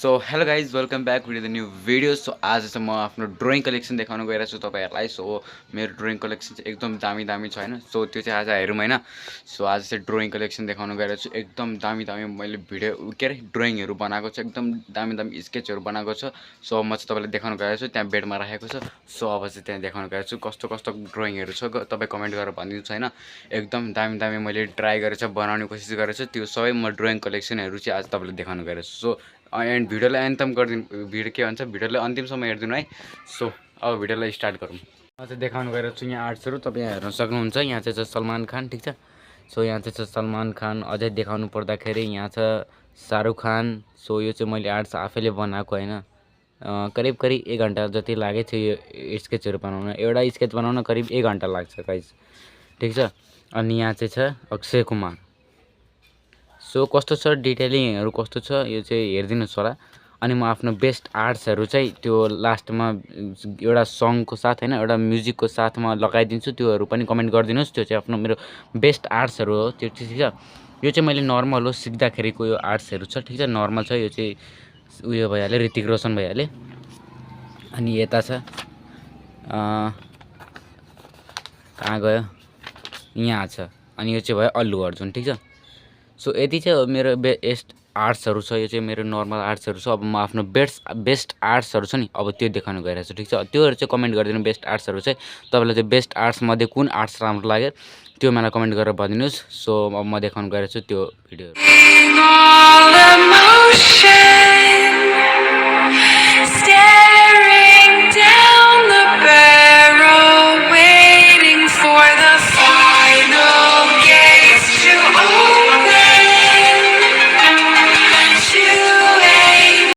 So hello guys welcome back with the new video. So आज चाहिँ म आफ्नो ड्रइङ कलेक्सन देखाउन गइरहेको छु तपाईँहरूलाई। सो मेरो ड्रइङ कलेक्सन चाहिँ एकदम दामी दामी छ होइन। सो त्यो चाहिँ आज हेरौँ होइन। सो आज चाहिँ ड्रइङ कलेक्सन देखाउन गइरहेको छु, एकदम दामी दामी मैले भिडियो के अरे ड्रइङहरू बनाएको छु, एकदम दामी दामी स्केचहरू बनाएको छ। सो म चाहिँ तपाईँलाई देखाउन गएको छु, त्यहाँ बेडमा राखेको छ। सो अब चाहिँ त्यहाँ देखाउन गएको छु कस्तो कस्तो ड्रइङहरू छ, तपाईँ कमेन्ट गरेर भनिदिनुहोस् होइन। एकदम दामी दामी मैले ट्राई गरेर चाहिँ बनाउने कोसिस गरेको छु, त्यो सबै म ड्रइङ कलेक्सनहरू चाहिँ आज तपाईँलाई देखाउन गइरहेको छु। सो एन्ड भिडियोलाई एन्थम गरिदिनु, भिडियो के भन्छ भिडियोलाई अन्तिमसम्म हेरिदिनु है। सो अब भिडियोलाई स्टार्ट गरौँ। म चाहिँ देखाउनु गइरहेको छु यहाँ आर्ट्सहरू, तपाईँ हेर्न सक्नुहुन्छ। यहाँ चाहिँ छ सलमान खान, ठिक छ। सो यहाँ चाहिँ छ सलमान खान। अझै देखाउनु पर्दाखेरि यहाँ छ शाहरुख खान। सो यो चाहिँ मैले आर्ट्स आफैले बनाएको होइन। करिब करिब 1 घन्टा जति लागेको थियो यो स्केचहरू बनाउन। एउटा स्केच बनाउन करिब 1 घन्टा लाग्छ गाइस, ठिक छ। अनि यहाँ चाहिँ छ अक्षय कुमार। सो कस्तो छ डिटेलिङहरू कस्तो छ यो चाहिँ हेरिदिनुहोस् होला। अनि म आफ्नो बेस्ट आर्ट्सहरू चाहिँ त्यो लास्टमा एउटा सङको साथ होइन, एउटा म्युजिकको साथमा लगाइदिन्छु, त्योहरू पनि कमेन्ट गरिदिनुहोस्। त्यो चाहिँ आफ्नो मेरो बेस्ट आर्ट्सहरू हो त्यो, ठिक छ। यो चाहिँ मैले नर्मल हो सिक्दाखेरिको यो आर्ट्सहरू छ, ठिक छ। नर्मल छ यो चाहिँ उयो भइहाल्यो, ऋतिक रोशन भइहाल्यो। अनि यता छ कहाँ गयो, यहाँ छ। अनि यो चाहिँ भयो अल्लु अर्जुन, ठिक छ। सो यति चाहिँ मेरो बेस्ट आर्ट्सहरू छ। यो चाहिँ मेरो नर्मल आर्ट्सहरू छ। अब म आफ्नो बेस्ट आर्ट्सहरू छ नि, अब त्यो देखाउनु गइरहेको छु, ठिक छ। त्योहरू चाहिँ कमेन्ट गरिदिनु, बेस्ट आर्ट्सहरू चाहिँ तपाईँलाई चाहिँ बेस्ट आर्ट्समध्ये कुन आर्ट्स राम्रो लाग्यो त्यो मलाई कमेन्ट गरेर भनिदिनुहोस्। सो अब म देखाउनु गइरहेको छु त्यो भिडियोहरू।